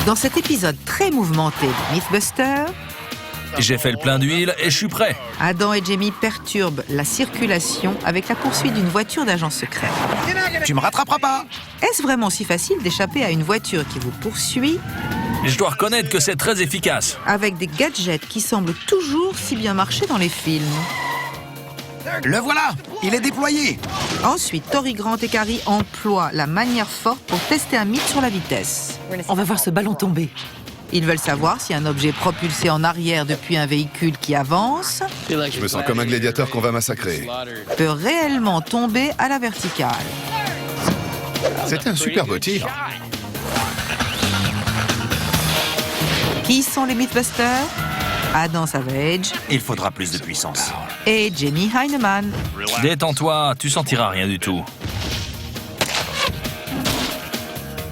Dans cet épisode très mouvementé de Mythbusters, j'ai fait le plein d'huile et je suis prêt. Adam et Jamie perturbent la circulation avec la poursuite d'une voiture d'agent secret. Tu me rattraperas pas. Est-ce vraiment si facile d'échapper à une voiture qui vous poursuit Je dois reconnaître que c'est très efficace. avec des gadgets qui semblent toujours si bien marcher dans les films? Le voilà. Il est déployé. Ensuite, Tori Grant et Carrie emploient la manière forte pour tester un mythe sur la vitesse. On va voir ce ballon tomber. Ils veulent savoir si un objet propulsé en arrière depuis un véhicule qui avance Je me sens comme un gladiateur qu'on va massacrer. peut réellement tomber à la verticale. C'était un superbe tir. Qui sont les Mythbusters? Adam Savage Il faudra plus de puissance. et Jamie Heineman. Détends-toi, tu sentiras rien du tout.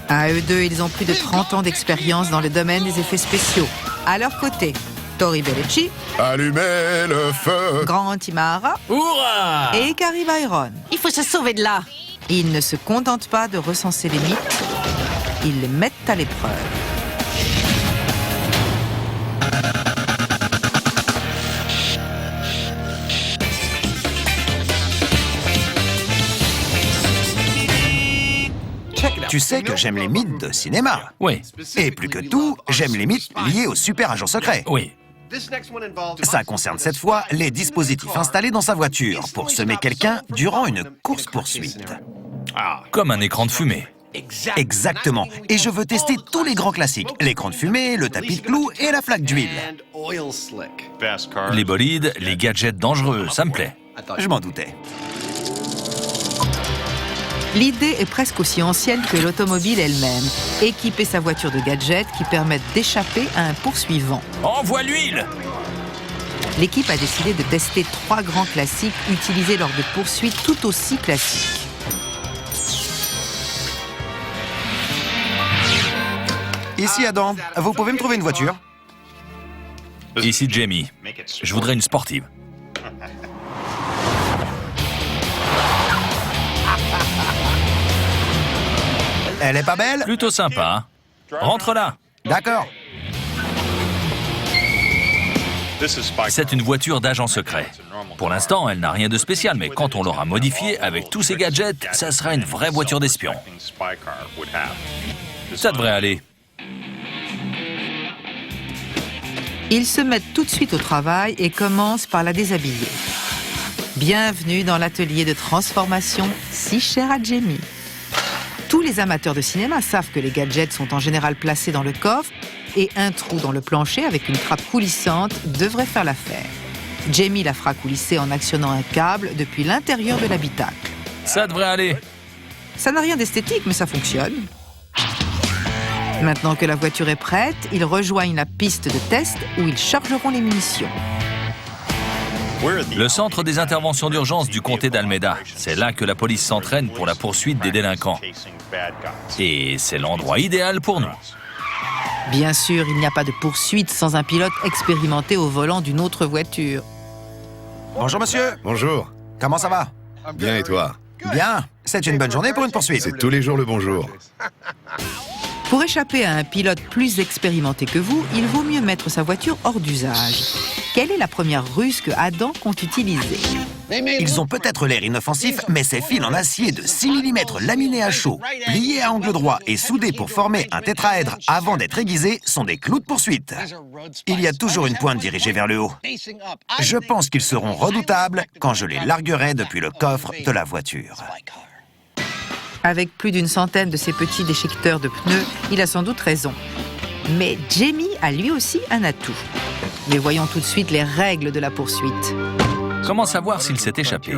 À eux deux, ils ont plus de 30 ans d'expérience dans le domaine des effets spéciaux. À leur côté, Tori Bellucci, Allumez le feu. Grant Imahara Hourra! et Carrie Byron. Il faut se sauver de là. Ils ne se contentent pas de recenser les mythes, ils les mettent à l'épreuve. Tu sais que j'aime les mythes de cinéma. Oui, Et plus que tout, j'aime les mythes liés au super agent secret. oui. Ça concerne cette fois les dispositifs installés dans sa voiture pour semer quelqu'un durant une course-poursuite. Comme un écran de fumée. Exactement. Et je veux tester tous les grands classiques. L'écran de fumée, le tapis de clous et la flaque d'huile. Les bolides, les gadgets dangereux, ça me plaît. Je m'en doutais. L'idée est presque aussi ancienne que l'automobile elle-même. Équiper sa voiture de gadgets qui permettent d'échapper à un poursuivant. Envoie l'huile! L'équipe a décidé de tester 3 grands classiques utilisés lors de poursuites tout aussi classiques. Ici Adam, vous pouvez me trouver une voiture? Ici Jamie. Je voudrais une sportive. Elle est pas belle? Plutôt sympa. Rentre là. D'accord. C'est une voiture d'agent secret. Pour l'instant, elle n'a rien de spécial, mais quand on l'aura modifiée avec tous ses gadgets, ça sera une vraie voiture d'espion. Ça devrait aller. Ils se mettent tout de suite au travail et commencent par la déshabiller. Bienvenue dans l'atelier de transformation si cher à Jamie. Tous les amateurs de cinéma savent que les gadgets sont en général placés dans le coffre et un trou dans le plancher avec une trappe coulissante devrait faire l'affaire. Jamie la fera coulisser en actionnant un câble depuis l'intérieur de l'habitacle. Ça devrait aller. Ça n'a rien d'esthétique, mais ça fonctionne. Maintenant que la voiture est prête, ils rejoignent la piste de test où ils chargeront les munitions. Le centre des interventions d'urgence du comté d'Almeda. C'est là que la police s'entraîne pour la poursuite des délinquants. Et c'est l'endroit idéal pour nous. Bien sûr, il n'y a pas de poursuite sans un pilote expérimenté au volant d'une autre voiture. Bonjour monsieur. Bonjour. Comment ça va? Bien et toi? Bien. C'est une bonne journée pour une poursuite. C'est tous les jours le bonjour. Pour échapper à un pilote plus expérimenté que vous, il vaut mieux mettre sa voiture hors d'usage. Quelle est la première ruse que Adam compte utiliser? Ils ont peut-être l'air inoffensifs, mais ces fils en acier de 6 mm laminés à chaud, pliés à angle droit et soudés pour former un tétraèdre avant d'être aiguisés sont des clous de poursuite. Il y a toujours une pointe dirigée vers le haut. Je pense qu'ils seront redoutables quand je les larguerai depuis le coffre de la voiture. Avec plus d'une centaine de ces petits déchiqueteurs de pneus, il a sans doute raison. Mais Jamie a lui aussi un atout. Mais voyons tout de suite les règles de la poursuite. Comment savoir s'il s'est échappé?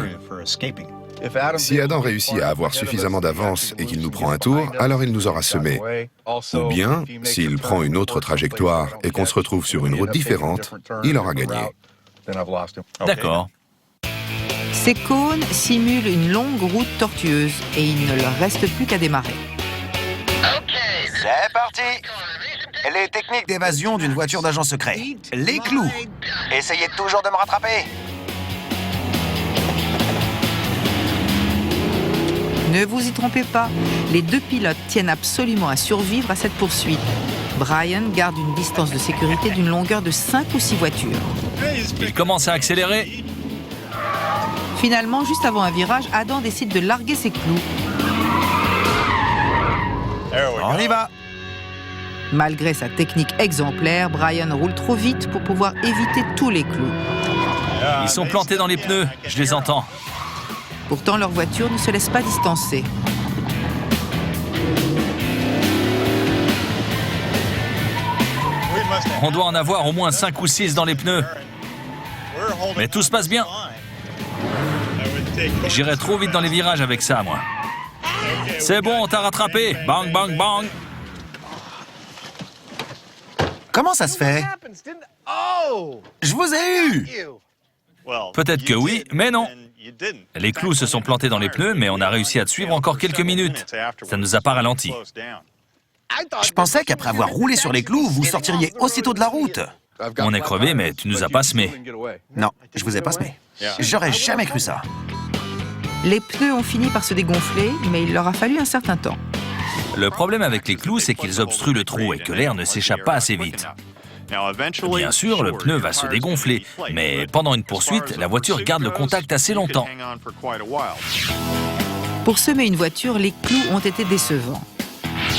Si Adam réussit à avoir suffisamment d'avance et qu'il nous prend un tour, alors il nous aura semés. Ou bien, s'il prend une autre trajectoire et qu'on se retrouve sur une route différente, il aura gagné. D'accord. Ces cônes simulent une longue route tortueuse et il ne leur reste plus qu'à démarrer. C'est parti! Les techniques d'évasion d'une voiture d'agent secret. Les clous. Essayez toujours de me rattraper. Ne Ne vous y trompez pas, les deux pilotes tiennent absolument à survivre à cette poursuite. Brian garde une distance de sécurité d'une longueur de 5 ou 6 voitures. Il commence à accélérer. Finalement, juste avant un virage, Adam décide de larguer ses clous. On y va. Malgré sa technique exemplaire, Brian roule trop vite pour pouvoir éviter tous les clous. Ils sont plantés dans les pneus, je les entends. Pourtant, leur voiture ne se laisse pas distancer. On doit en avoir au moins 5 ou 6 dans les pneus. Mais tout se passe bien. J'irai trop vite dans les virages avec ça, moi. C'est bon, on t'a rattrapé. Bang, bang, bang. Comment ça se fait? Je vous ai eu! Peut-être que oui, mais non. Les clous se sont plantés dans les pneus, mais on a réussi à te suivre encore quelques minutes. Ça ne nous a pas ralenti. Je pensais qu'après avoir roulé sur les clous, vous sortiriez aussitôt de la route. On est crevé, mais tu nous as pas semé. Non, je vous ai pas semé. J'aurais jamais cru ça. Les pneus ont fini par se dégonfler, mais il leur a fallu un certain temps. Le problème avec les clous, c'est qu'ils obstruent le trou et que l'air ne s'échappe pas assez vite. Bien sûr, le pneu va se dégonfler, mais pendant une poursuite, la voiture garde le contact assez longtemps. Pour semer une voiture, les clous ont été décevants.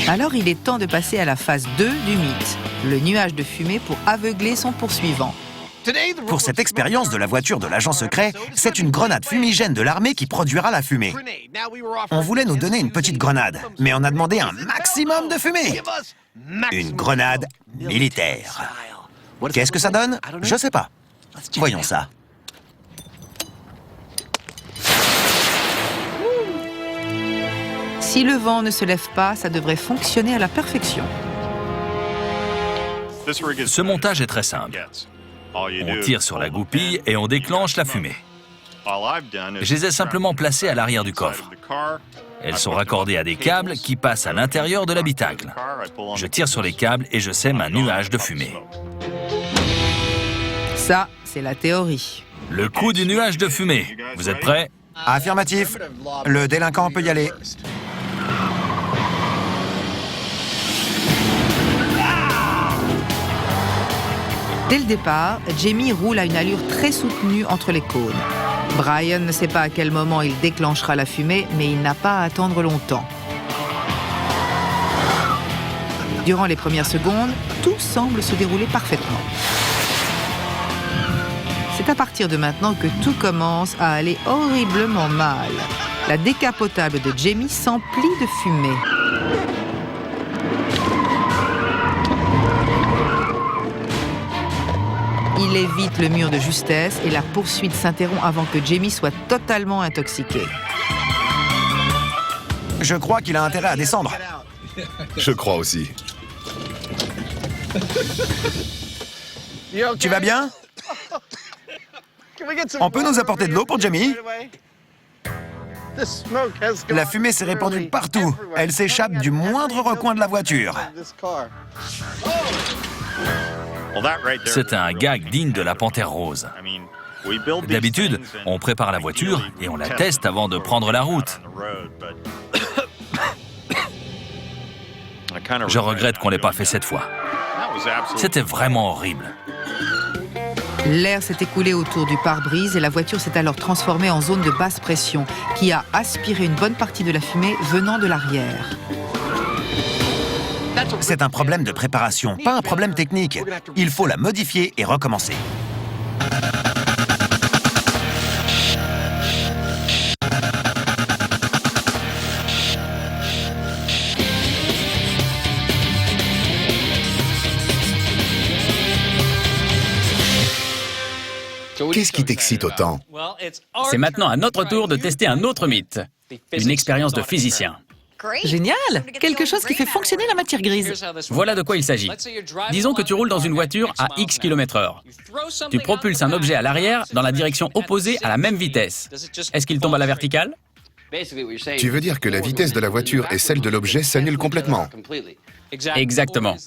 Alors il est temps de passer à la phase 2 du mythe, le nuage de fumée pour aveugler son poursuivant. Pour cette expérience de la voiture de l'agent secret, c'est une grenade fumigène de l'armée qui produira la fumée. On voulait nous donner une petite grenade, mais on a demandé un maximum de fumée. Une grenade militaire. Qu'est-ce que ça donne? Je sais pas. Voyons ça. Si le vent ne se lève pas, ça devrait fonctionner à la perfection. Ce montage est très simple. On tire sur la goupille et on déclenche la fumée. Je les ai simplement placées à l'arrière du coffre. Elles sont raccordées à des câbles qui passent à l'intérieur de l'habitacle. Je tire sur les câbles et je sème un nuage de fumée. Ça, c'est la théorie. Le coup du nuage de fumée. Vous êtes prêts? Affirmatif. Le délinquant peut y aller. Dès le départ, Jamie roule à une allure très soutenue entre les cônes. Brian ne sait pas à quel moment il déclenchera la fumée, mais il n'a pas à attendre longtemps. Durant les premières secondes, tout semble se dérouler parfaitement. C'est à partir de maintenant que tout commence à aller horriblement mal. La décapotable de Jamie s'emplit de fumée. Il évite le mur de justesse et la poursuite s'interrompt avant que Jamie soit totalement intoxiqué. Je crois qu'il a intérêt à descendre. Je crois aussi. Tu vas bien? On peut nous apporter de l'eau pour Jamie? La fumée s'est répandue partout. Elle s'échappe du moindre recoin de la voiture. C'est un gag digne de la Panthère Rose. D'habitude, on prépare la voiture et on la teste avant de prendre la route. Je regrette qu'on ne l'ait pas fait cette fois. C'était vraiment horrible. L'air s'est écoulé autour du pare-brise et la voiture s'est alors transformée en zone de basse pression qui a aspiré une bonne partie de la fumée venant de l'arrière. C'est un problème de préparation, pas un problème technique. Il faut la modifier et recommencer. Qu'est-ce qui t'excite autant? C'est maintenant à notre tour de tester un autre mythe. Une expérience de physicien. Génial! Quelque chose qui fait fonctionner la matière grise. Voilà de quoi il s'agit. Disons que tu roules dans une voiture à X km/h. Tu propulses un objet à l'arrière dans la direction opposée à la même vitesse. Est-ce qu'il tombe à la verticale? Tu veux dire que la vitesse de la voiture et celle de l'objet s'annulent complètement? Exactement.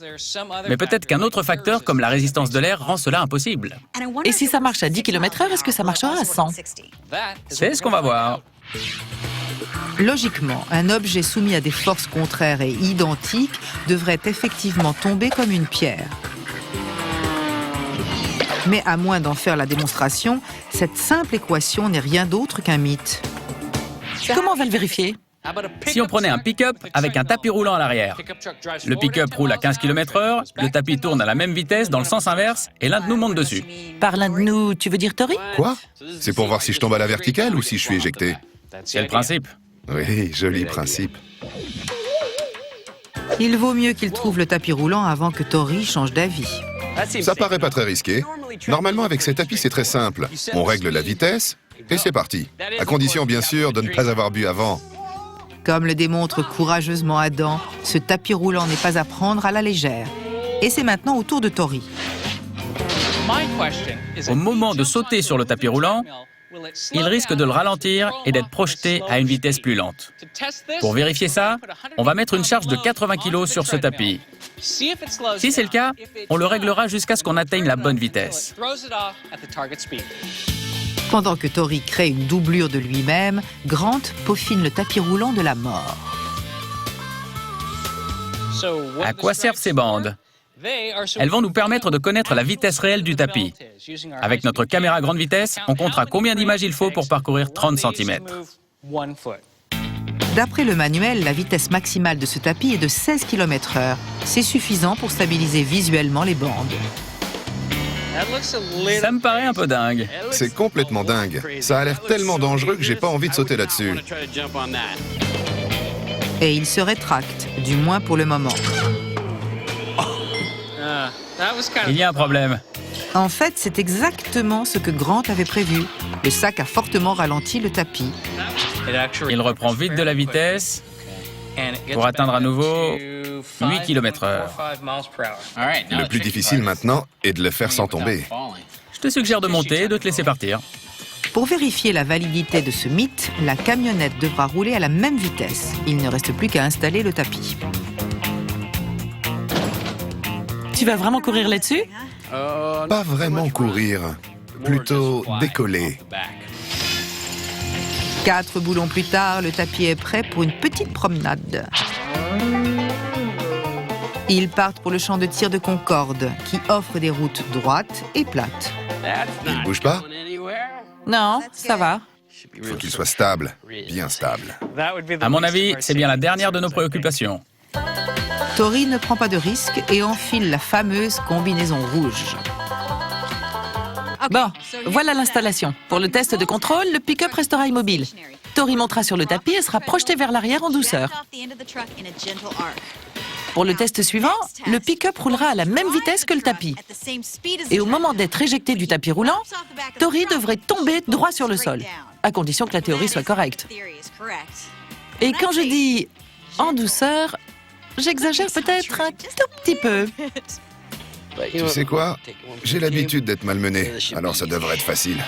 Mais peut-être qu'un autre facteur, comme la résistance de l'air, rend cela impossible. Et si ça marche à 10 km/h, est-ce que ça marchera à 100? C'est ce qu'on va voir. Logiquement, un objet soumis à des forces contraires et identiques devrait effectivement tomber comme une pierre. Mais à moins d'en faire la démonstration, cette simple équation n'est rien d'autre qu'un mythe. Comment on va le vérifier? Si on prenait un pick-up avec un tapis roulant à l'arrière, le pick-up roule à 15 km/h, le tapis tourne à la même vitesse dans le sens inverse et l'un de nous monte dessus. Par l'un de nous, tu veux dire Tori? Quoi? C'est pour voir si je tombe à la verticale ou si je suis éjecté? C'est le principe. Oui, joli principe. Il vaut mieux qu'il trouve le tapis roulant avant que Tori change d'avis. Ça paraît pas très risqué. Normalement, avec ces tapis, c'est très simple. On règle la vitesse et c'est parti. À condition, bien sûr, de ne pas avoir bu avant. Comme le démontre courageusement Adam, ce tapis roulant n'est pas à prendre à la légère. Et c'est maintenant au tour de Tori. Au moment de sauter sur le tapis roulant, il risque de le ralentir et d'être projeté à une vitesse plus lente. Pour vérifier ça, on va mettre une charge de 80 kg sur ce tapis. Si c'est le cas, on le réglera jusqu'à ce qu'on atteigne la bonne vitesse. Pendant que Tori crée une doublure de lui-même, Grant peaufine le tapis roulant de la mort. À quoi servent ces bandes? Elles vont nous permettre de connaître la vitesse réelle du tapis. Avec notre caméra grande vitesse, on comptera combien d'images il faut pour parcourir 30 cm. D'après le manuel, la vitesse maximale de ce tapis est de 16 km/h. C'est suffisant pour stabiliser visuellement les bandes. Ça me paraît un peu dingue. C'est complètement dingue. Ça a l'air tellement dangereux que j'ai pas envie de sauter là-dessus. Et il se rétracte, du moins pour le moment. Il y a un problème. En fait, c'est exactement ce que Grant avait prévu. Le sac a fortement ralenti le tapis. Il reprend vite de la vitesse pour atteindre à nouveau 8 km/h. Le plus difficile maintenant est de le faire sans tomber. Je te suggère de monter et de te laisser partir. Pour vérifier la validité de ce mythe, la camionnette devra rouler à la même vitesse. Il ne reste plus qu'à installer le tapis. Tu vas vraiment courir là-dessus? Pas vraiment courir, plutôt décoller. 4 boulons plus tard, le tapis est prêt pour une petite promenade. Ils partent pour le champ de tir de Concorde, qui offre des routes droites et plates. Il bouge pas? Non, ça va. Il faut qu'il soit stable, bien stable. À mon avis, c'est bien la dernière de nos préoccupations. Tori ne prend pas de risque et enfile la fameuse combinaison rouge. Bon, voilà l'installation. Pour le test de contrôle, le pick-up restera immobile. Tori montera sur le tapis et sera projeté vers l'arrière en douceur. Pour le test suivant, le pick-up roulera à la même vitesse que le tapis. Et au moment d'être éjecté du tapis roulant, Tori devrait tomber droit sur le sol, à condition que la théorie soit correcte. Et quand je dis en douceur, j'exagère peut-être un tout petit peu. Tu sais quoi? J'ai l'habitude d'être malmené, alors ça devrait être facile.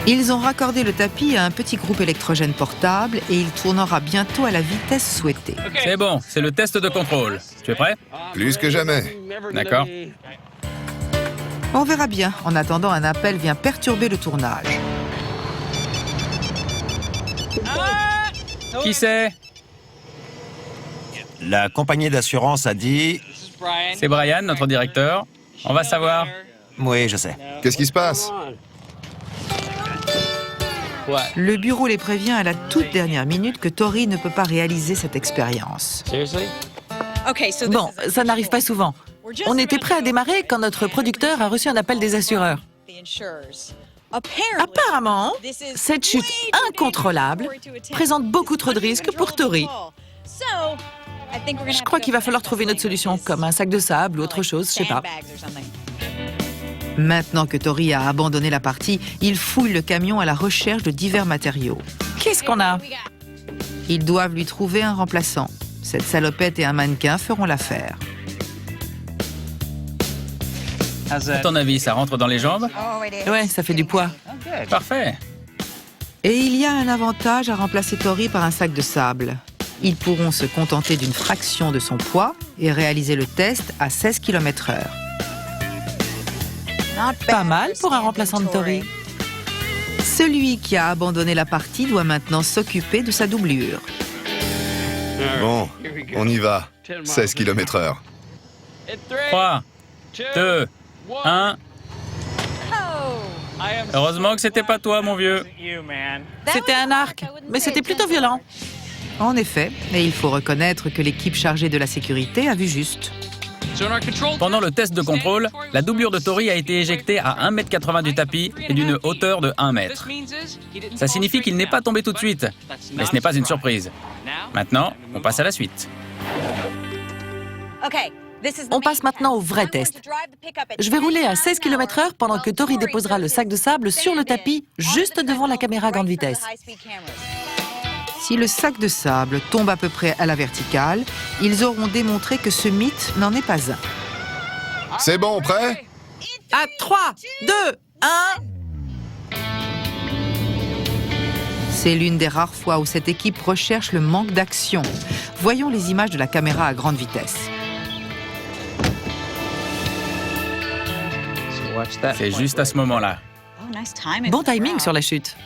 Ils ont raccordé le tapis à un petit groupe électrogène portable et il tournera bientôt à la vitesse souhaitée. C'est bon, c'est le test de contrôle. Tu es prêt? Plus que jamais. D'accord. On verra bien. En attendant, un appel vient perturber le tournage. Qui c'est? La compagnie d'assurance a dit... C'est Brian, notre directeur. On va savoir. Oui, je sais. Qu'est-ce qui se passe? Le bureau les prévient à la toute dernière minute que Tori ne peut pas réaliser cette expérience. Bon, ça n'arrive pas souvent. On était prêt à démarrer quand notre producteur a reçu un appel des assureurs. Apparemment, cette chute incontrôlable présente beaucoup trop de risques pour Tori. Je crois qu'il va falloir trouver une autre solution, comme un sac de sable ou autre chose, je sais pas. Maintenant que Tori a abandonné la partie, il fouille le camion à la recherche de divers matériaux. Qu'est-ce qu'on a? Ils doivent lui trouver un remplaçant. Cette salopette et un mannequin feront l'affaire. À ton avis, ça rentre dans les jambes? Ouais, ça fait du poids. Parfait. Et il y a un avantage à remplacer Tori par un sac de sable. Ils pourront se contenter d'une fraction de son poids et réaliser le test à 16 km/h. Pas mal pour un remplaçant de Tori. Celui qui a abandonné la partie doit maintenant s'occuper de sa doublure. Bon, on y va. 16 km/h. 3, 2, 1. Heureusement que c'était pas toi, mon vieux. C'était un arc, mais c'était plutôt violent. En effet, et il faut reconnaître que l'équipe chargée de la sécurité a vu juste. Pendant le test de contrôle, la doublure de Tori a été éjectée à 1,80 m du tapis et d'une hauteur de 1 mètre. Ça signifie qu'il n'est pas tombé tout de suite, mais ce n'est pas une surprise. Maintenant, on passe à la suite. On passe maintenant au vrai test. Je vais rouler à 16 km/h pendant que Tori déposera le sac de sable sur le tapis, juste devant la caméra grande vitesse. Si le sac de sable tombe à peu près à la verticale, ils auront démontré que ce mythe n'en est pas un. C'est bon, prêt? À 3, 2, 1... C'est l'une des rares fois où cette équipe recherche le manque d'action. Voyons les images de la caméra à grande vitesse. C'est juste à ce moment-là. Bon timing sur la chute.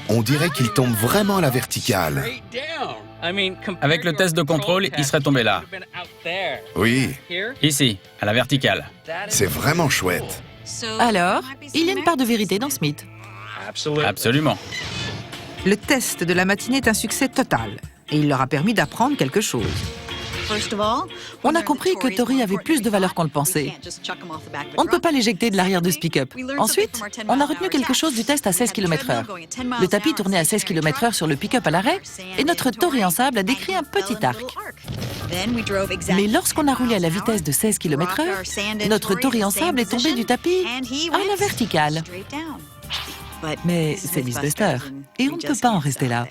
On dirait qu'il tombe vraiment à la verticale. Avec le test de contrôle, il serait tombé là. Oui, Ici, à la verticale. c'est vraiment chouette. Alors, il y a une part de vérité dans ce mythe. Absolument. Le test de la matinée est un succès total et il leur a permis d'apprendre quelque chose. On a compris que Tori avait plus de valeur qu'on le pensait. On ne peut pas l'éjecter de l'arrière de ce pick-up. Ensuite, on a retenu quelque chose du test à 16 km/h. Le tapis tournait à 16 km/h sur le pick-up à l'arrêt et notre Tori en sable a décrit un petit arc. Mais lorsqu'on a roulé à la vitesse de 16 km/h, notre Tori en sable est tombé du tapis à la verticale. Mais c'est Mythbusters et on ne peut pas en rester là.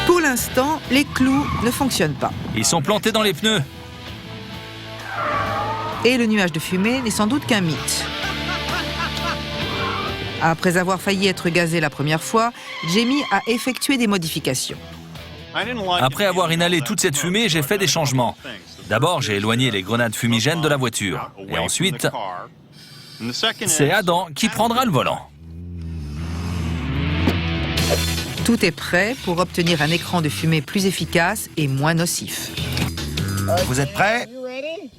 Pour l'instant, les clous ne fonctionnent pas. Ils sont plantés dans les pneus. Et le nuage de fumée n'est sans doute qu'un mythe. Après avoir failli être gazé la première fois, Jamie a effectué des modifications. Après avoir inhalé toute cette fumée, j'ai fait des changements. D'abord, j'ai éloigné les grenades fumigènes de la voiture. Et ensuite, c'est Adam qui prendra le volant. Tout est prêt pour obtenir un écran de fumée plus efficace et moins nocif. Vous êtes prêts?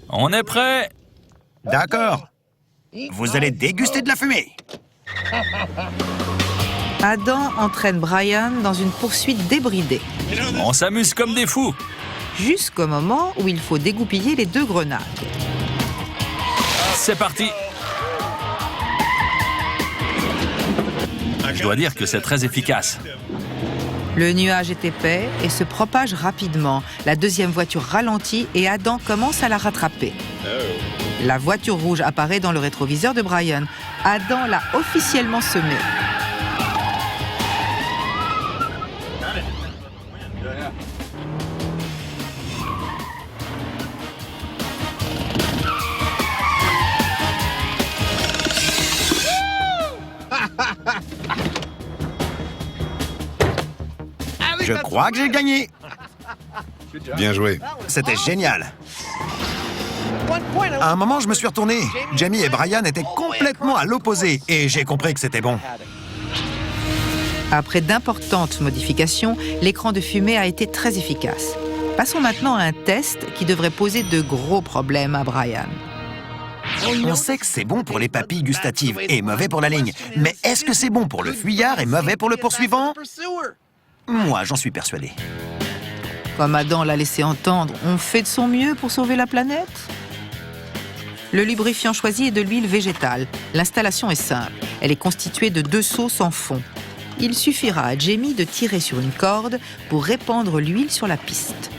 On est prêt. D'accord. Vous allez déguster de la fumée. Adam entraîne Brian dans une poursuite débridée, On s'amuse comme des fous. jusqu'au moment où il faut dégoupiller les deux grenades. C'est parti. Je dois dire que c'est très efficace. Le nuage est épais et se propage rapidement. La deuxième voiture ralentit et Adam commence à la rattraper. La voiture rouge apparaît dans le rétroviseur de Brian. Adam l'a officiellement semé. Je crois que j'ai gagné. Bien joué. C'était génial. À un moment, je me suis retourné. Jamie et Brian étaient complètement à l'opposé et j'ai compris que c'était bon. Après d'importantes modifications, l'écran de fumée a été très efficace. Passons maintenant à un test qui devrait poser de gros problèmes à Brian. On sait que c'est bon pour les papilles gustatives et mauvais pour la ligne. Mais est-ce que c'est bon pour le fuyard et mauvais pour le poursuivant? Moi, j'en suis persuadé. Comme Adam l'a laissé entendre, on fait de son mieux pour sauver la planète? Le lubrifiant choisi est de l'huile végétale. L'installation est simple. Elle est constituée de 2 seaux sans fond. Il suffira à Jamie de tirer sur une corde pour répandre l'huile sur la piste.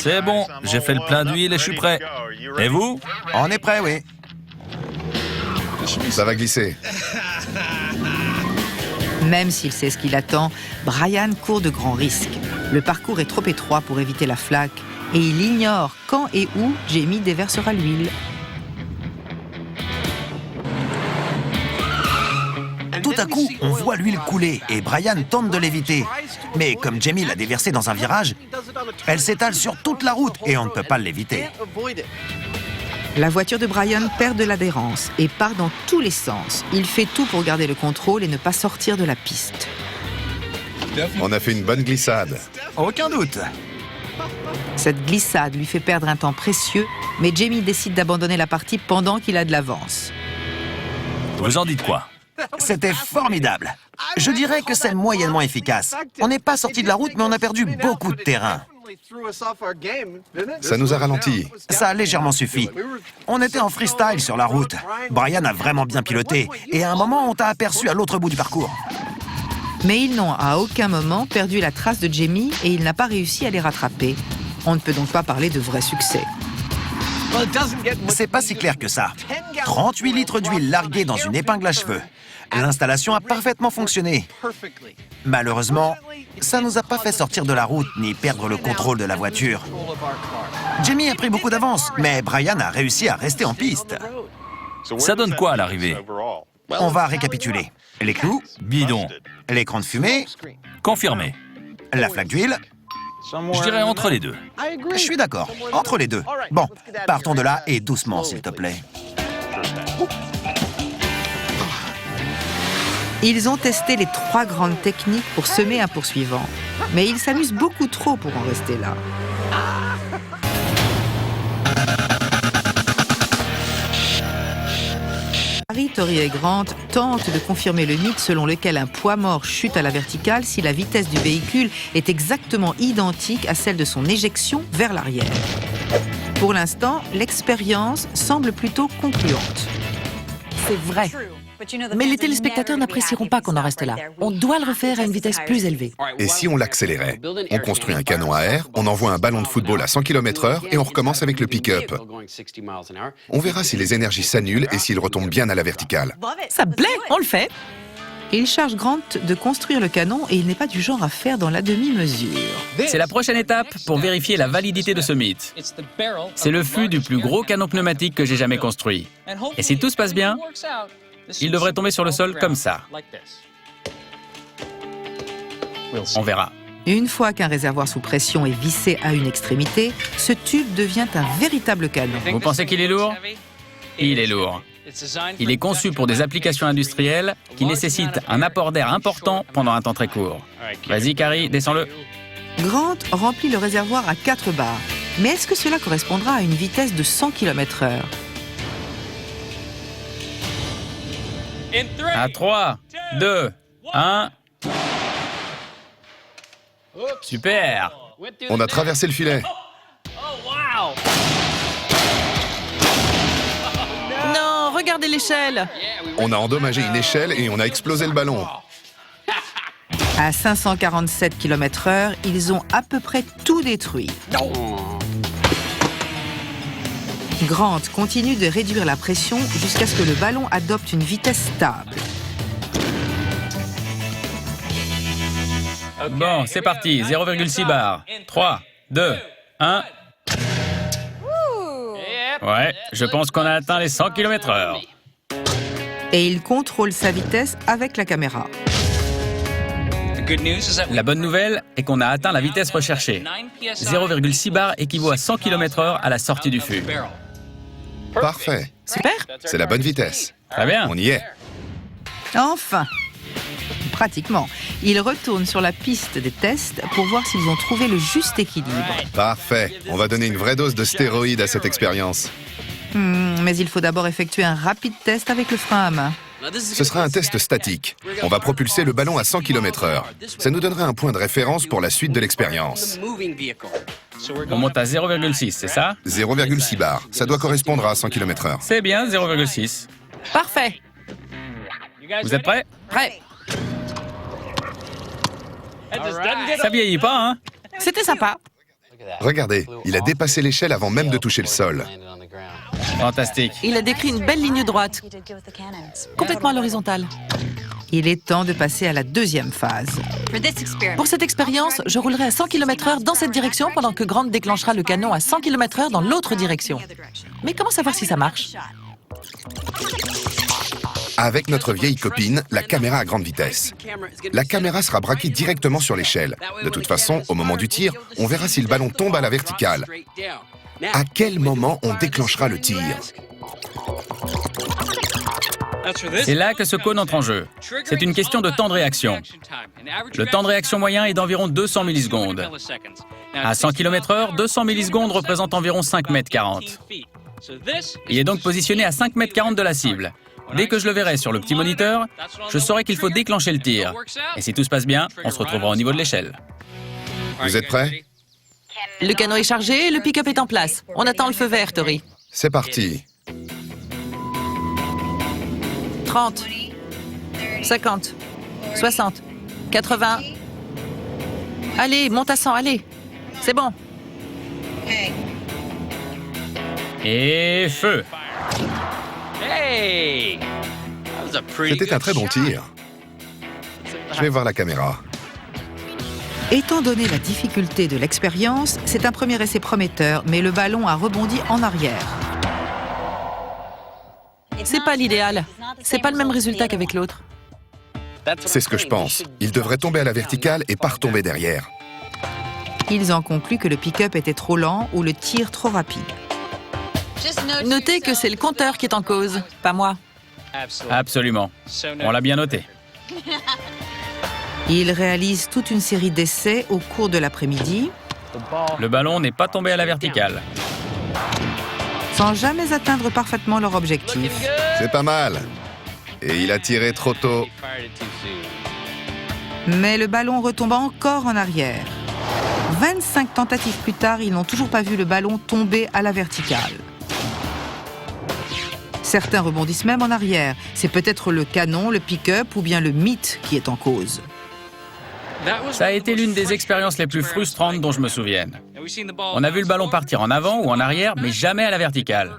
C'est bon, j'ai fait le plein d'huile et je suis prêt. Et vous? On est prêt, oui. Ça va glisser. Même s'il sait ce qu'il attend, Brian court de grands risques. Le parcours est trop étroit pour éviter la flaque et il ignore quand et où Jamie déversera l'huile. Tout à coup, on voit l'huile couler et Brian tente de l'éviter. Mais comme Jamie l'a déversée dans un virage, elle s'étale sur toute la route et on ne peut pas l'éviter. La voiture de Brian perd de l'adhérence et part dans tous les sens. Il fait tout pour garder le contrôle et ne pas sortir de la piste. On a fait une bonne glissade. Aucun doute. Cette glissade lui fait perdre un temps précieux, mais Jamie décide d'abandonner la partie pendant qu'il a de l'avance. Vous en dites quoi? C'était formidable. Je dirais que c'est moyennement efficace. On n'est pas sorti de la route, mais on a perdu beaucoup de terrain. Ça nous a ralenti. Ça a légèrement suffi. On était en freestyle sur la route. Brian a vraiment bien piloté. Et à un moment, on t'a aperçu à l'autre bout du parcours. Mais ils n'ont à aucun moment perdu la trace de Jamie et il n'a pas réussi à les rattraper. On ne peut donc pas parler de vrai succès. C'est pas si clair que ça. 38 litres d'huile larguée dans une épingle à cheveux. L'installation a parfaitement fonctionné. Malheureusement, ça nous a pas fait sortir de la route ni perdre le contrôle de la voiture. Jamie a pris beaucoup d'avance, mais Brian a réussi à rester en piste. Ça donne quoi à l'arrivée? On va récapituler. Les clous, Bidon. l'écran de fumée, Confirmé. la flaque d'huile. Je dirais entre les deux. Je suis d'accord, entre les deux. Bon, partons de là et doucement, s'il te plaît. Ils ont testé les 3 grandes techniques pour semer un poursuivant. Mais ils s'amusent beaucoup trop pour en rester là. Harry, Tori et Grant tentent de confirmer le mythe selon lequel un poids mort chute à la verticale si la vitesse du véhicule est exactement identique à celle de son éjection vers l'arrière. Pour l'instant, l'expérience semble plutôt concluante. C'est vrai. Mais les téléspectateurs n'apprécieront pas qu'on en reste là. On doit le refaire à une vitesse plus élevée. Et si on l'accélérait? On construit un canon à air, on envoie un ballon de football à 100 km/h et on recommence avec le pick-up. On verra si les énergies s'annulent et s'il retombe bien à la verticale. Ça me plaît, on le fait. Il charge Grant de construire le canon et il n'est pas du genre à faire dans la demi-mesure. C'est la prochaine étape pour vérifier la validité de ce mythe. C'est le fût du plus gros canon pneumatique que j'ai jamais construit. Et si tout se passe bien, il devrait tomber sur le sol comme ça. On verra. Une fois qu'un réservoir sous pression est vissé à une extrémité, ce tube devient un véritable canon. Vous pensez qu'il est lourd? Il est lourd. Il est conçu pour des applications industrielles qui nécessitent un apport d'air important pendant un temps très court. Vas-y, Carrie, descends-le. Grant remplit le réservoir à 4 bars. Mais est-ce que cela correspondra à une vitesse de 100 km/h? À 3, 2, 1... Super! On a traversé le filet. Non, regardez l'échelle. On a endommagé une échelle et on a explosé le ballon. À 547 km/h, ils ont à peu près tout détruit. Grant continue de réduire la pression jusqu'à ce que le ballon adopte une vitesse stable. Bon, c'est parti, 0,6 bar. 3, 2, 1... Ouais, je pense qu'on a atteint les 100 km/h. Et il contrôle sa vitesse avec la caméra. La bonne nouvelle est qu'on a atteint la vitesse recherchée. 0,6 bar équivaut à 100 km/h à la sortie du fût. Parfait. Super. C'est la bonne vitesse. Très bien. On y est. Enfin, pratiquement. Ils retournent sur la piste des tests pour voir s'ils ont trouvé le juste équilibre. Parfait. On va donner une vraie dose de stéroïdes à cette expérience. Mais il faut d'abord effectuer un rapide test avec le frein à main. Ce sera un test statique. On va propulser le ballon à 100 km/h. Ça nous donnera un point de référence pour la suite de l'expérience. On monte à 0,6, c'est ça? 0,6 bar. Ça doit correspondre à 100 km/h. C'est bien, 0,6. Parfait. Vous êtes prêts? Prêt. Ça vieillit pas, hein? C'était sympa. Regardez, il a dépassé l'échelle avant même de toucher le sol. Fantastique. Il a décrit une belle ligne droite, complètement à l'horizontale. Il est temps de passer à la deuxième phase. Pour cette expérience, je roulerai à 100 km/h dans cette direction pendant que Grant déclenchera le canon à 100 km/h dans l'autre direction. Mais comment savoir si ça marche? Avec notre vieille copine, la caméra à grande vitesse. La caméra sera braquée directement sur l'échelle. De toute façon, au moment du tir, on verra si le ballon tombe à la verticale. À quel moment on déclenchera le tir? C'est là que ce cône entre en jeu. C'est une question de temps de réaction. Le temps de réaction moyen est d'environ 200 millisecondes. À 100 km/h, 200 millisecondes représentent environ 5,40 m. Il est donc positionné à 5,40 m de la cible. Dès que je le verrai sur le petit moniteur, je saurai qu'il faut déclencher le tir. Et si tout se passe bien, on se retrouvera au niveau de l'échelle. Vous êtes prêts? Le canot est chargé et le pick-up est en place. On attend le feu vert, Tori. C'est parti. 30, 50, 60, 80. Allez, monte à 100, allez. C'est bon. Et feu! C'était un très bon tir. Je vais voir la caméra. Étant donné la difficulté de l'expérience, c'est un premier essai prometteur, mais le ballon a rebondi en arrière. C'est pas l'idéal. C'est pas le même résultat qu'avec l'autre. C'est ce que je pense. Il devrait tomber à la verticale et pas retomber derrière. Ils en concluent que le pick-up était trop lent ou le tir trop rapide. Notez que c'est le compteur qui est en cause, pas moi. Absolument. On l'a bien noté. Ils réalisent toute une série d'essais au cours de l'après-midi, Le ballon n'est pas tombé à la verticale. sans jamais atteindre parfaitement leur objectif. C'est pas mal. Et il a tiré trop tôt. Mais le ballon retombe encore en arrière. 25 tentatives plus tard, ils n'ont toujours pas vu le ballon tomber à la verticale. Certains rebondissent même en arrière. C'est peut-être le canon, le pick-up ou bien le mythe qui est en cause. Ça a été l'une des expériences les plus frustrantes dont je me souvienne. On a vu le ballon partir en avant ou en arrière, mais jamais à la verticale.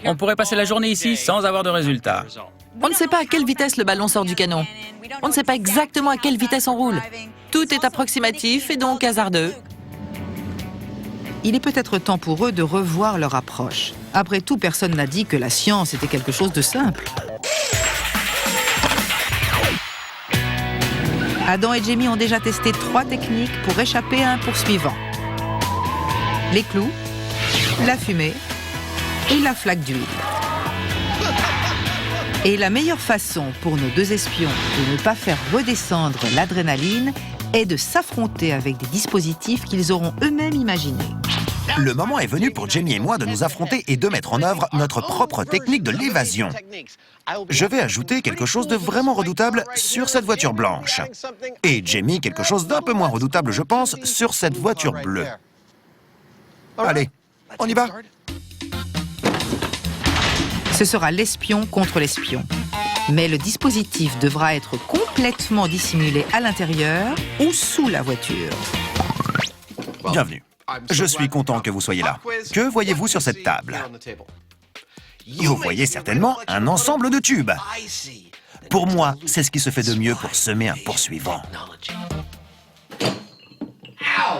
On pourrait passer la journée ici sans avoir de résultat. On ne sait pas à quelle vitesse le ballon sort du canon. On ne sait pas exactement à quelle vitesse on roule. Tout est approximatif et donc hasardeux. Il est peut-être temps pour eux de revoir leur approche. Après tout, personne n'a dit que la science était quelque chose de simple. Adam et Jamie ont déjà testé 3 techniques pour échapper à un poursuivant. Les clous, la fumée et la flaque d'huile. Et la meilleure façon pour nos 2 espions de ne pas faire redescendre l'adrénaline est de s'affronter avec des dispositifs qu'ils auront eux-mêmes imaginés. Le moment est venu pour Jamie et moi de nous affronter et de mettre en œuvre notre propre technique de l'évasion. Je vais ajouter quelque chose de vraiment redoutable sur cette voiture blanche. Et Jamie, quelque chose d'un peu moins redoutable, je pense, sur cette voiture bleue. Allez, on y va. Ce sera l'espion contre l'espion. Mais le dispositif devra être complètement dissimulé à l'intérieur ou sous la voiture. Bienvenue. Je suis content que vous soyez là. Que voyez-vous sur cette table? Vous voyez certainement un ensemble de tubes. Pour moi, c'est ce qui se fait de mieux pour semer un poursuivant.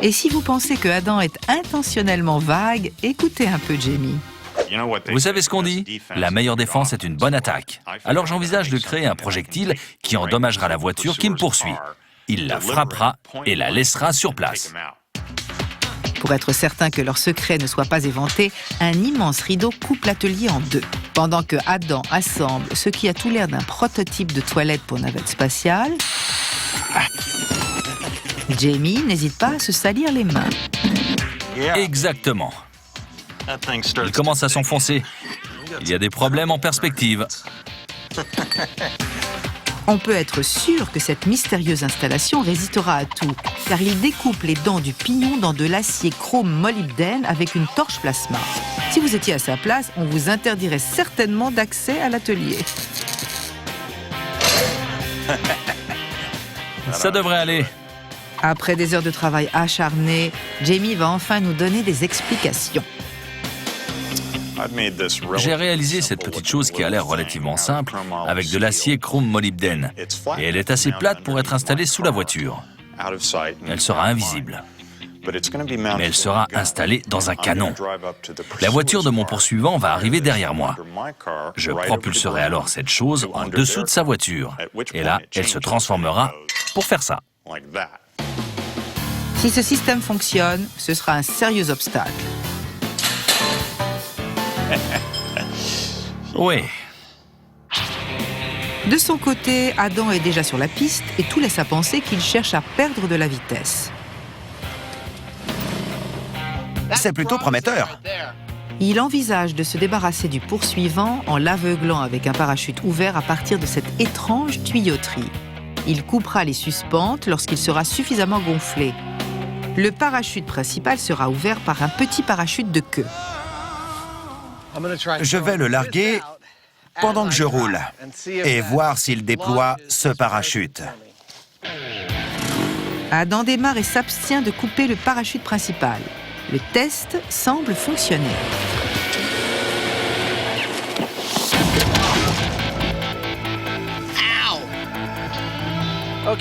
Et si vous pensez que Adam est intentionnellement vague, écoutez un peu Jamie. Vous savez ce qu'on dit? La meilleure défense est une bonne attaque. Alors j'envisage de créer un projectile qui endommagera la voiture qui me poursuit. Il la frappera et la laissera sur place. Pour être certain que leur secret ne soit pas éventé, un immense rideau coupe l'atelier en 2. Pendant que Adam assemble ce qui a tout l'air d'un prototype de toilette pour navette spatiale, Jamie n'hésite pas à se salir les mains. Exactement. Il commence à s'enfoncer. Il y a des problèmes en perspective. On peut être sûr que cette mystérieuse installation résistera à tout, car il découpe les dents du pignon dans de l'acier chrome molybdène avec une torche plasma. Si vous étiez à sa place, on vous interdirait certainement d'accès à l'atelier. Ça devrait aller. Après des heures de travail acharné, Jamie va enfin nous donner des explications. J'ai réalisé cette petite chose qui a l'air relativement simple avec de l'acier chrome molybdène. Et elle est assez plate pour être installée sous la voiture. Elle sera invisible. mais elle sera installée dans un canon. La voiture de mon poursuivant va arriver derrière moi. Je propulserai alors cette chose en dessous de sa voiture. Et là, elle se transformera pour faire ça. Si ce système fonctionne, ce sera un sérieux obstacle. Oui. De son côté, Adam est déjà sur la piste et tout laisse à penser qu'il cherche à perdre de la vitesse. C'est plutôt prometteur. Il envisage de se débarrasser du poursuivant en l'aveuglant avec un parachute ouvert à partir de cette étrange tuyauterie. Il coupera les suspentes lorsqu'il sera suffisamment gonflé. Le parachute principal sera ouvert par un petit parachute de queue. Je vais le larguer pendant que je roule et voir s'il déploie ce parachute. Adam démarre et s'abstient de couper le parachute principal. Le test semble fonctionner.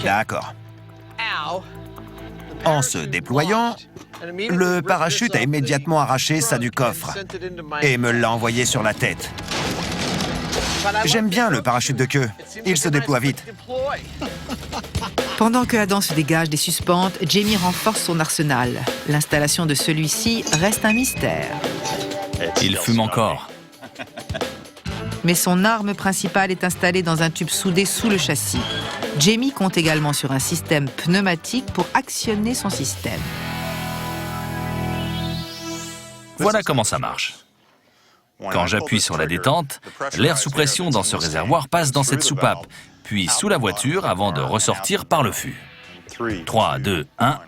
D'accord. En se déployant, le parachute a immédiatement arraché ça du coffre et me l'a envoyé sur la tête. J'aime bien le parachute de queue. Il se déploie vite. Pendant que Adam se dégage des suspentes, Jamie renforce son arsenal. L'installation de celui-ci reste un mystère. Il fume encore. Mais son arme principale est installée dans un tube soudé sous le châssis. Jamie compte également sur un système pneumatique pour actionner son système. Voilà comment ça marche. Quand j'appuie sur la détente, l'air sous pression dans ce réservoir passe dans cette soupape, puis sous la voiture avant de ressortir par le fût. 3, 2, 1.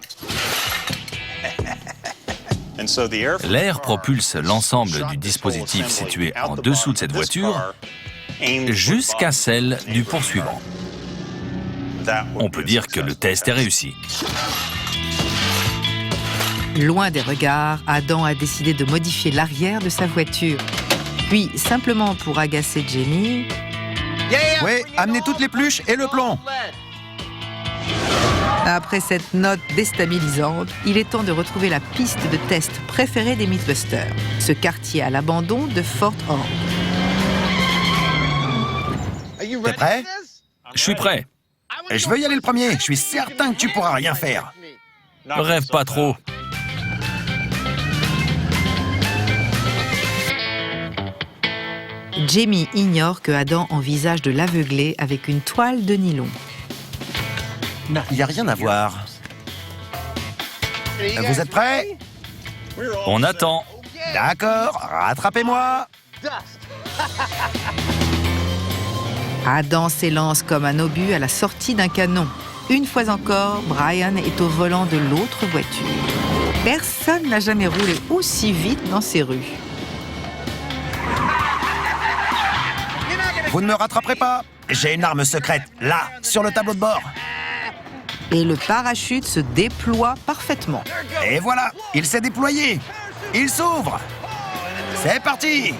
L'air propulse l'ensemble du dispositif situé en dessous de cette voiture jusqu'à celle du poursuivant. On peut dire que le test est réussi. Loin des regards, Adam a décidé de modifier l'arrière de sa voiture. Puis, simplement pour agacer Jamie... Oui, amenez toutes les pluches et le plomb. Après cette note déstabilisante, il est temps de retrouver la piste de test préférée des Mythbusters, ce quartier à l'abandon de Fort Ord. T'es prêt? Je suis prêt. Je veux y aller le premier. Je suis certain que tu pourras rien faire. Rêve pas trop. Jamie ignore que Adam envisage de l'aveugler avec une toile de nylon. Il n'y a rien à voir. Vous êtes prêts? On attend. D'accord, rattrapez-moi. Adam s'élance comme un obus à la sortie d'un canon. Une fois encore, Brian est au volant de l'autre voiture. Personne n'a jamais roulé aussi vite dans ces rues. Vous ne me rattraperez pas. J'ai une arme secrète, là, sur le tableau de bord. Et le parachute se déploie parfaitement. Et voilà, il s'est déployé. Il s'ouvre. C'est parti.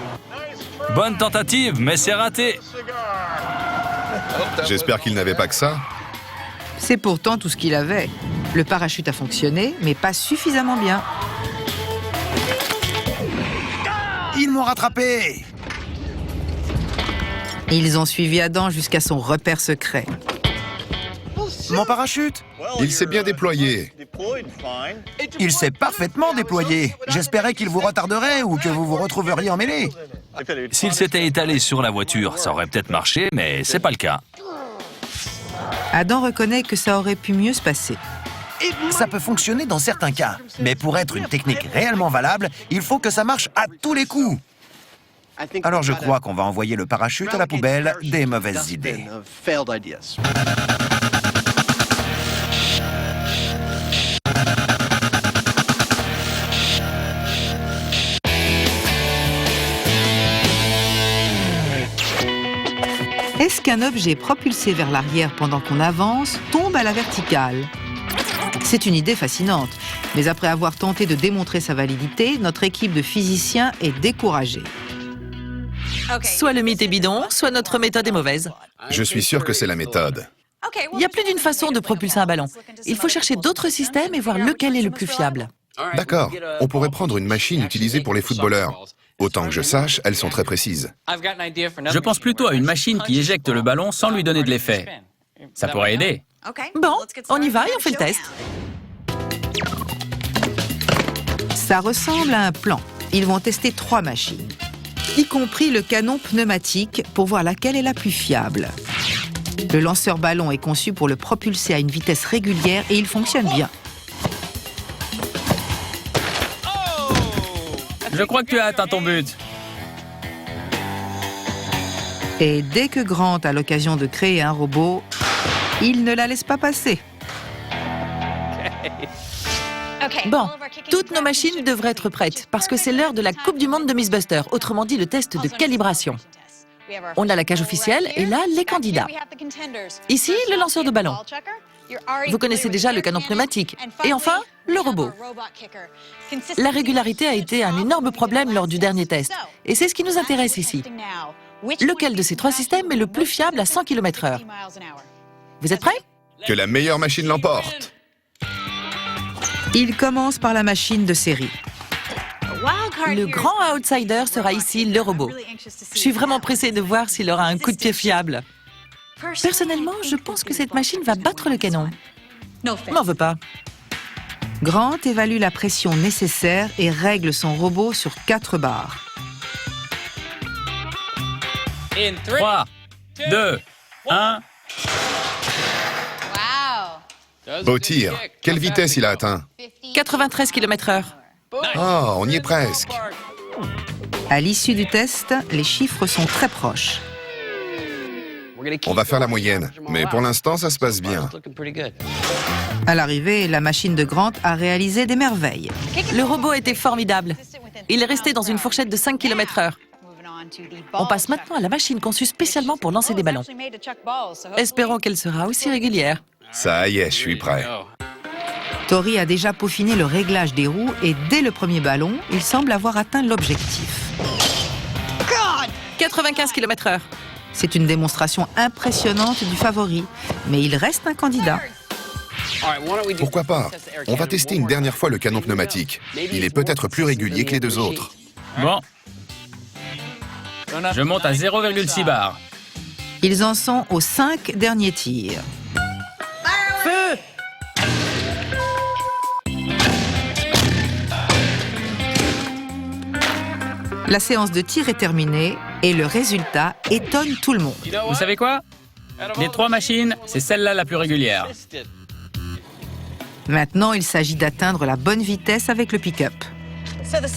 Bonne tentative, mais c'est raté. J'espère qu'il n'avait pas que ça. C'est pourtant tout ce qu'il avait. Le parachute a fonctionné, mais pas suffisamment bien. Ils m'ont rattrapé. Ils ont suivi Adam jusqu'à son repère secret. Mon parachute. Il s'est bien déployé. Il s'est parfaitement déployé. J'espérais qu'il vous retarderait ou que vous vous retrouveriez emmêlé. S'il s'était étalé sur la voiture, ça aurait peut-être marché, mais c'est pas le cas. Adam reconnaît que ça aurait pu mieux se passer. Ça peut fonctionner dans certains cas, mais pour être une technique réellement valable, il faut que ça marche à tous les coups. Alors je crois qu'on va envoyer le parachute à la poubelle des mauvaises idées. Est-ce qu'un objet propulsé vers l'arrière pendant qu'on avance tombe à la verticale? C'est une idée fascinante, mais après avoir tenté de démontrer sa validité, notre équipe de physiciens est découragée. Soit le mythe est bidon, soit notre méthode est mauvaise. Je suis sûr que c'est la méthode. Il y a plus d'une façon de propulser un ballon. Il faut chercher d'autres systèmes et voir lequel est le plus fiable. D'accord, on pourrait prendre une machine utilisée pour les footballeurs. Autant que je sache, elles sont très précises. Je pense plutôt à une machine qui éjecte le ballon sans lui donner de l'effet. Ça pourrait aider. Bon, on y va et on fait le test. Ça ressemble à un plan. Ils vont tester 3 machines, y compris le canon pneumatique pour voir laquelle est la plus fiable. Le lanceur ballon est conçu pour le propulser à une vitesse régulière et il fonctionne bien. Je crois que tu as atteint ton but. Et dès que Grant a l'occasion de créer un robot, il ne la laisse pas passer. Bon, toutes nos machines devraient être prêtes parce que c'est l'heure de la Coupe du Monde de Mythbusters, autrement dit le test de calibration. On a la cage officielle et là, les candidats. Ici, le lanceur de ballon. Vous connaissez déjà le canon pneumatique. Et enfin, le robot. La régularité a été un énorme problème lors du dernier test. Et c'est ce qui nous intéresse ici. Lequel de ces 3 systèmes est le plus fiable à 100 km/h? Vous êtes prêts? Que la meilleure machine l'emporte. Il commence par la machine de série. Le grand outsider sera ici le robot. Je suis vraiment pressée de voir s'il aura un coup de pied fiable. Personnellement, je pense que cette machine va battre le canon. M'en veux pas. Grant évalue la pression nécessaire et règle son robot sur 4 barres. 3, 2, 1... Beau tir. Quelle vitesse il a atteint? 93 km/h. Oh, on y est presque. À l'issue du test, les chiffres sont très proches. On va faire la moyenne, mais pour l'instant, ça se passe bien. À l'arrivée, la machine de Grant a réalisé des merveilles. Le robot était formidable. Il est resté dans une fourchette de 5 km/h. On passe maintenant à la machine conçue spécialement pour lancer des ballons. Espérons qu'elle sera aussi régulière. Ça y est, je suis prêt. Tori a déjà peaufiné le réglage des roues et dès le premier ballon, il semble avoir atteint l'objectif. 95 km/h. C'est une démonstration impressionnante du favori, mais il reste un candidat. Pourquoi pas? On va tester une dernière fois le canon pneumatique. Il est peut-être plus régulier que les 2 autres. Bon. Je monte à 0,6 bar. Ils en sont aux 5 derniers tirs. Feu! La séance de tir est terminée et le résultat étonne tout le monde. Vous savez quoi? Des 3 machines, c'est celle-là la plus régulière. Maintenant, il s'agit d'atteindre la bonne vitesse avec le pick-up.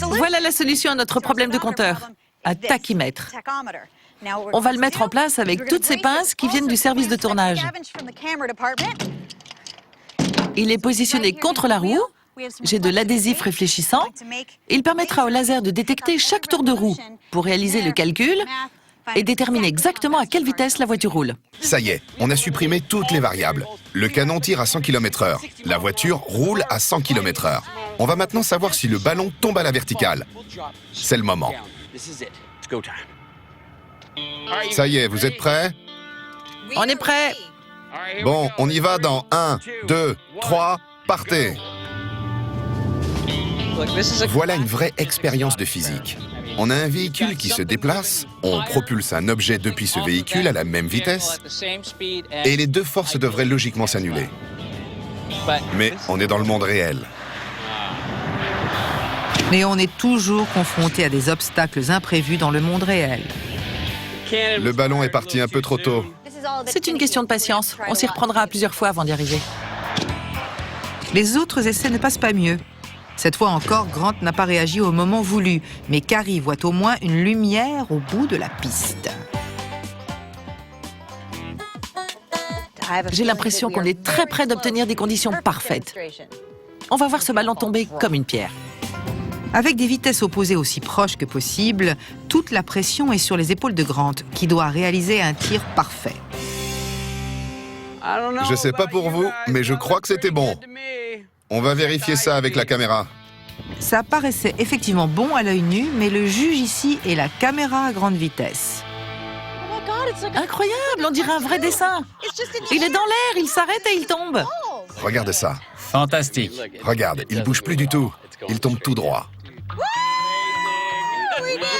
Voilà la solution à notre problème de compteur. Un tachymètre. On va le mettre en place avec toutes ces pinces qui viennent du service de tournage. Il est positionné contre la roue. J'ai de l'adhésif réfléchissant. Il permettra au laser de détecter chaque tour de roue pour réaliser le calcul et déterminer exactement à quelle vitesse la voiture roule. Ça y est, on a supprimé toutes les variables. Le canon tire à 100 km/h. La voiture roule à 100 km/h. On va maintenant savoir si le ballon tombe à la verticale. C'est le moment. Ça y est, vous êtes prêts? On est prêt. Bon, on y va dans 1, 2, 3, partez. Voilà une vraie expérience de physique. On a un véhicule qui se déplace, on propulse un objet depuis ce véhicule à la même vitesse, et les 2 forces devraient logiquement s'annuler. Mais on est dans le monde réel. Mais on est toujours confronté à des obstacles imprévus dans le monde réel. Le ballon est parti un peu trop tôt. C'est une question de patience. On s'y reprendra plusieurs fois avant d'y arriver. Les autres essais ne passent pas mieux. Cette fois encore, Grant n'a pas réagi au moment voulu, mais Carrie voit au moins une lumière au bout de la piste. J'ai l'impression qu'on est très près d'obtenir des conditions parfaites. On va voir ce ballon tomber comme une pierre. Avec des vitesses opposées aussi proches que possible, toute la pression est sur les épaules de Grant, qui doit réaliser un tir parfait. Je sais pas pour vous, mais je crois que c'était bon. On va vérifier ça avec la caméra. Ça paraissait effectivement bon à l'œil nu, mais le juge ici est la caméra à grande vitesse. Incroyable, on dirait un vrai dessin. Il est dans l'air, il s'arrête et il tombe. Regarde ça. Fantastique. Regarde, il bouge plus du tout. Il tombe tout droit.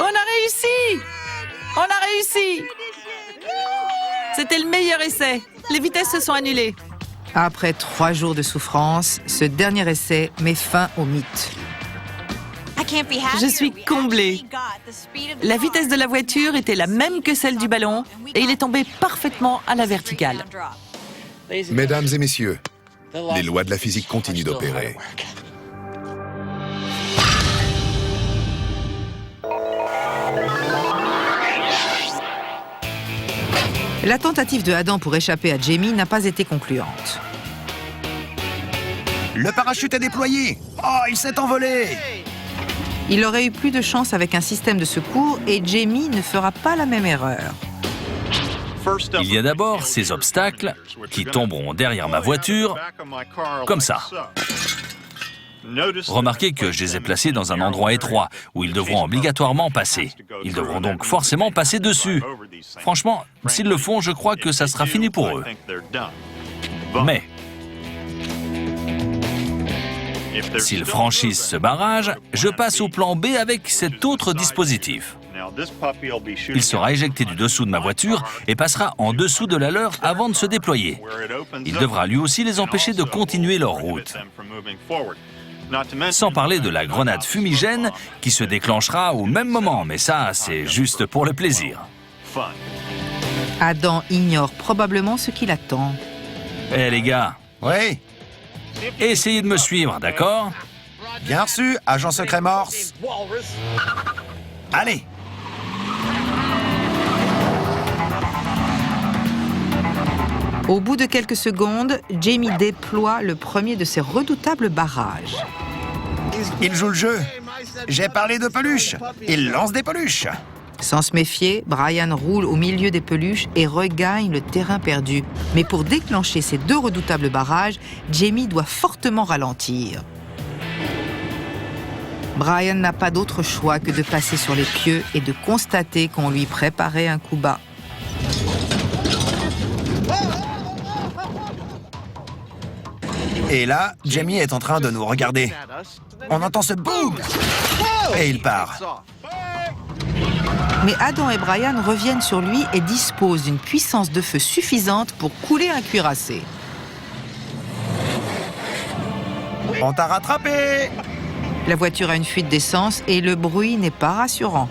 On a réussi! On a réussi! C'était le meilleur essai. Les vitesses se sont annulées. Après 3 jours de souffrance, ce dernier essai met fin au mythe. Je suis comblée. La vitesse de la voiture était la même que celle du ballon et il est tombé parfaitement à la verticale. Mesdames et messieurs, les lois de la physique continuent d'opérer. La tentative de Adam pour échapper à Jamie n'a pas été concluante. Le parachute est déployé. Oh, il s'est envolé. Il aurait eu plus de chance avec un système de secours et Jamie ne fera pas la même erreur. Il y a d'abord ces obstacles qui tomberont derrière ma voiture, comme ça. Remarquez que je les ai placés dans un endroit étroit où ils devront obligatoirement passer. Ils devront donc forcément passer dessus. Franchement, s'ils le font, je crois que ça sera fini pour eux. Mais s'ils franchissent ce barrage, je passe au plan B avec cet autre dispositif. Il sera éjecté du dessous de ma voiture et passera en dessous de la leur avant de se déployer. Il devra lui aussi les empêcher de continuer leur route. Sans parler de la grenade fumigène qui se déclenchera au même moment, mais ça, c'est juste pour le plaisir. Adam ignore probablement ce qui l'attend. Eh les gars, Oui, essayez de me suivre, d'accord? bien reçu, agent secret Morse. Allez. Au bout de quelques secondes, Jamie déploie le premier de ses redoutables barrages. Il joue le jeu. J'ai parlé de peluches. Il lance des peluches. Sans se méfier, Brian roule au milieu des peluches et regagne le terrain perdu. Mais pour déclencher ces 2 redoutables barrages, Jamie doit fortement ralentir. Brian n'a pas d'autre choix que de passer sur les pieux et de constater qu'on lui préparait un coup bas. Et là, Jamie est en train de nous regarder. On entend ce boum et il part. Mais Adam et Brian reviennent sur lui et disposent d'une puissance de feu suffisante pour couler un cuirassé. On t'a rattrapé. La voiture a une fuite d'essence et le bruit n'est pas rassurant.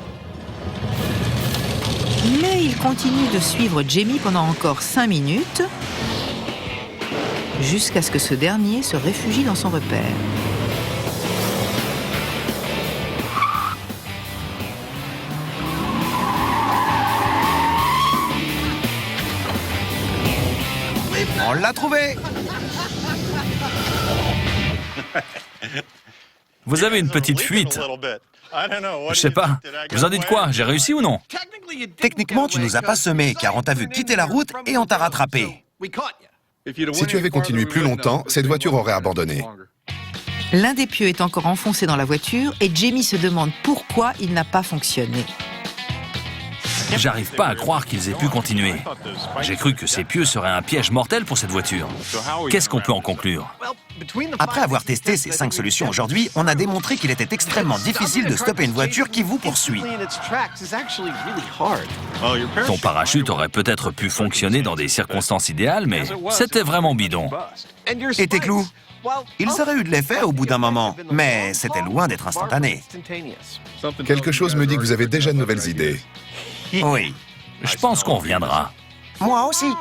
Mais il continue de suivre Jamie pendant encore 5 minutes, jusqu'à ce que ce dernier se réfugie dans son repère. On l'a trouvé. Vous avez une petite fuite. Je sais pas. Vous en dites quoi? J'ai réussi ou non? Techniquement, tu nous as pas semé car on t'a vu quitter la route et on t'a rattrapé. Si tu avais continué plus longtemps, cette voiture aurait abandonné. L'un des pieux est encore enfoncé dans la voiture et Jamie se demande pourquoi il n'a pas fonctionné. J'arrive pas à croire qu'ils aient pu continuer. J'ai cru que ces pieux seraient un piège mortel pour cette voiture. Qu'est-ce qu'on peut en conclure? Après avoir testé ces 5 solutions aujourd'hui, on a démontré qu'il était extrêmement difficile de stopper une voiture qui vous poursuit. Ton parachute aurait peut-être pu fonctionner dans des circonstances idéales, mais c'était vraiment bidon. Et tes clous? Ils auraient eu de l'effet au bout d'un moment, mais c'était loin d'être instantané. Quelque chose me dit que vous avez déjà de nouvelles idées. Oui, Je pense qu'on reviendra. moi aussi.